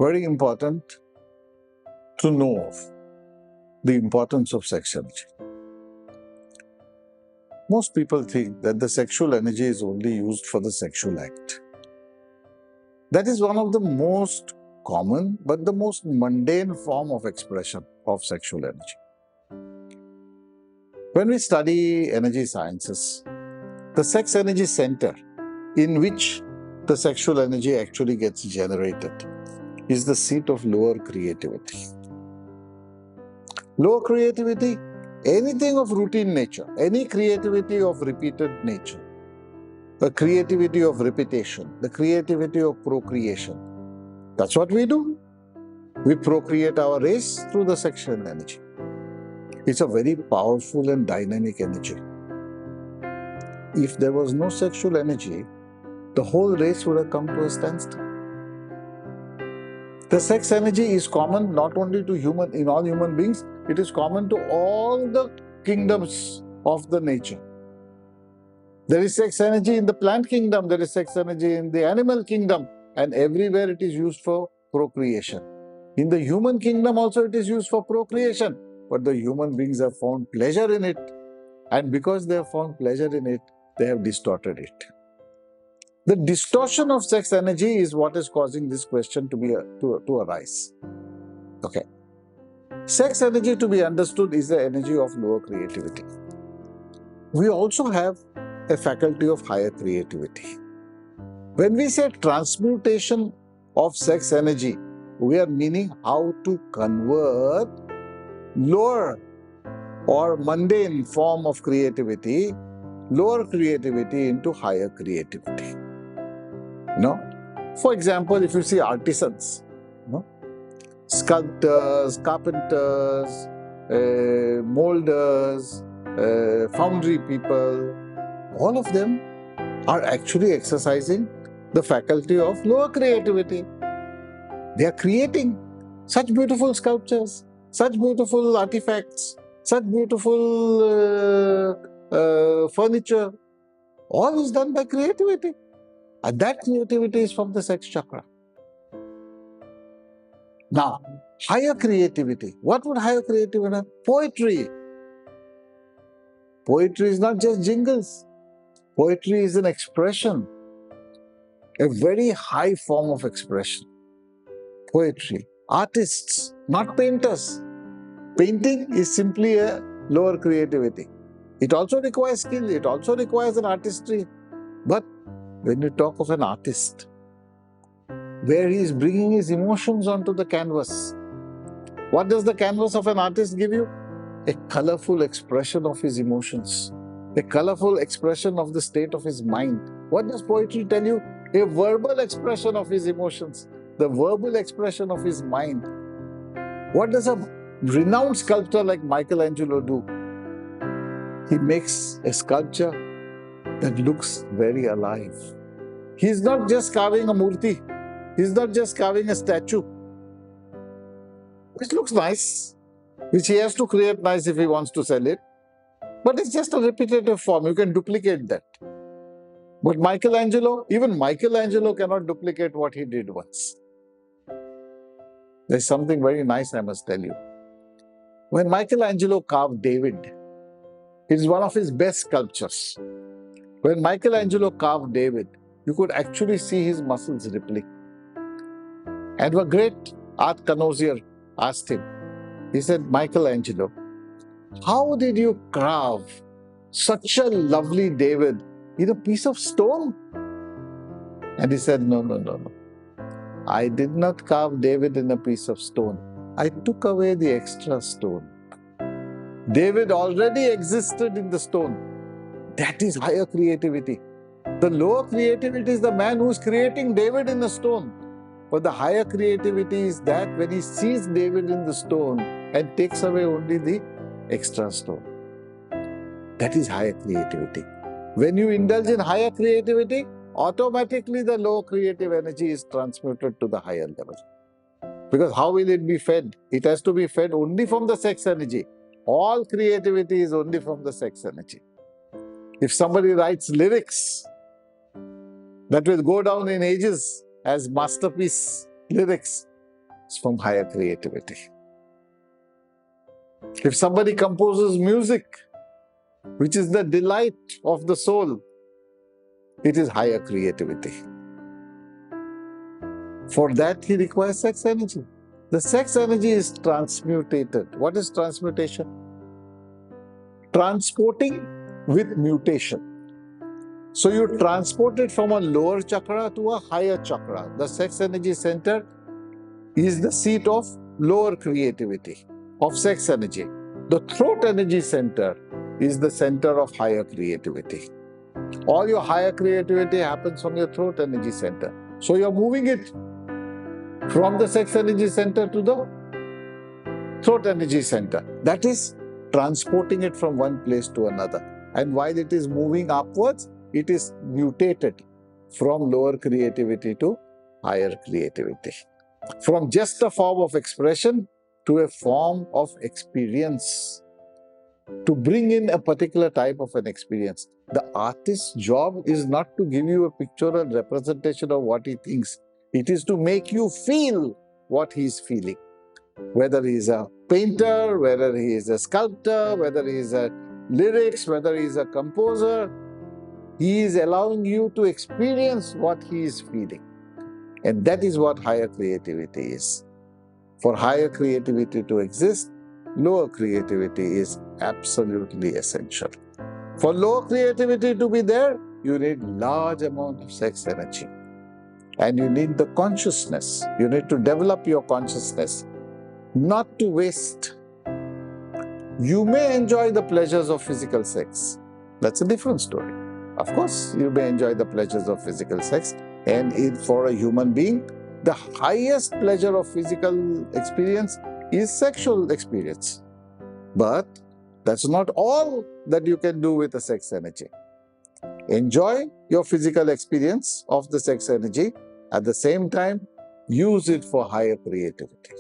Very important to know of the importance of sex energy. Most people think that the sexual energy is only used for the sexual act. That is one of the most common but the most mundane form of expression of sexual energy. When we study energy sciences, the sex energy center in which the sexual energy actually gets generated is the seat of lower creativity. Lower creativity, anything of routine nature, any creativity of repeated nature, the creativity of repetition, the creativity of procreation. That's what we do. We procreate our race through the sexual energy. It's a very powerful and dynamic energy. If there was no sexual energy, the whole race would have come to a standstill. The sex energy is common not only to in all human beings, it is common to all the kingdoms of the nature. There is sex energy in the plant kingdom, there is sex energy in the animal kingdom, and everywhere it is used for procreation. In the human kingdom also it is used for procreation, but the human beings have found pleasure in it, and because they have found pleasure in it, they have distorted it. The distortion of sex energy is what is causing this question to arise. Okay. Sex energy, to be understood, is the energy of lower creativity. We also have a faculty of higher creativity. When we say transmutation of sex energy, we are meaning how to convert lower or mundane form of creativity, lower creativity into higher creativity. For example, if you see artisans, sculptors, carpenters, molders, foundry people, all of them are actually exercising the faculty of lower creativity. They are creating such beautiful sculptures, such beautiful artifacts, such beautiful furniture. All is done by creativity. And that creativity is from the sex chakra. Now, higher creativity. What would higher creativity have? Poetry. Poetry is not just jingles. Poetry is an expression, a very high form of expression. Poetry. Artists, not painters. Painting is simply a lower creativity. It also requires skill, it also requires an artistry. But when you talk of an artist, where he is bringing his emotions onto the canvas, what does the canvas of an artist give you? A colorful expression of his emotions, a colorful expression of the state of his mind. What does poetry tell you? A verbal expression of his emotions, the verbal expression of his mind. What does a renowned sculptor like Michelangelo do? He makes a sculpture that looks very alive. He's not just carving a murti. He's not just carving a statue, which looks nice, which he has to create nice if he wants to sell it. But it's just a repetitive form. You can duplicate that. But Michelangelo, even Michelangelo cannot duplicate what he did once. There's something very nice I must tell you. When Michelangelo carved David, it is one of his best sculptures. When Michelangelo carved David, you could actually see his muscles rippling. And a great art connoisseur asked him, he said, Michelangelo, how did you carve such a lovely David in a piece of stone? And he said, no. I did not carve David in a piece of stone. I took away the extra stone. David already existed in the stone. That is higher creativity. The lower creativity is the man who is creating David in the stone. But the higher creativity is that when he sees David in the stone and takes away only the extra stone. That is higher creativity. When you indulge in higher creativity, automatically the low creative energy is transmuted to the higher level. Because how will it be fed? It has to be fed only from the sex energy. All creativity is only from the sex energy. If somebody writes lyrics that will go down in ages as masterpiece lyrics, starts from higher creativity. If somebody composes music, which is the delight of the soul, it is higher creativity. For that, he requires sex energy. The sex energy is transmutated. What is transmutation? Transporting with mutation. So you transport it from a lower chakra to a higher chakra. The sex energy center is the seat of lower creativity, of sex energy. The throat energy center is the center of higher creativity. All your higher creativity happens from your throat energy center. So you're moving it from the sex energy center to the throat energy center. That is transporting it from one place to another. And while it is moving upwards, it is mutated from lower creativity to higher creativity. From just a form of expression to a form of experience. To bring in a particular type of an experience. The artist's job is not to give you a pictorial representation of what he thinks. It is to make you feel what he is feeling. Whether he is a painter, whether he is a sculptor, whether he is a lyrics, whether he is a composer, he is allowing you to experience what he is feeling. And that is what higher creativity is. For higher creativity to exist, lower creativity is absolutely essential. For lower creativity to be there, you need large amount of sex energy. And you need the consciousness. You need to develop your consciousness, not to waste. You may enjoy the pleasures of physical sex. That's a different story. Of course, you may enjoy the pleasures of physical sex. And for a human being, the highest pleasure of physical experience is sexual experience. But that's not all that you can do with the sex energy. Enjoy your physical experience of the sex energy. At the same time, use it for higher creativity.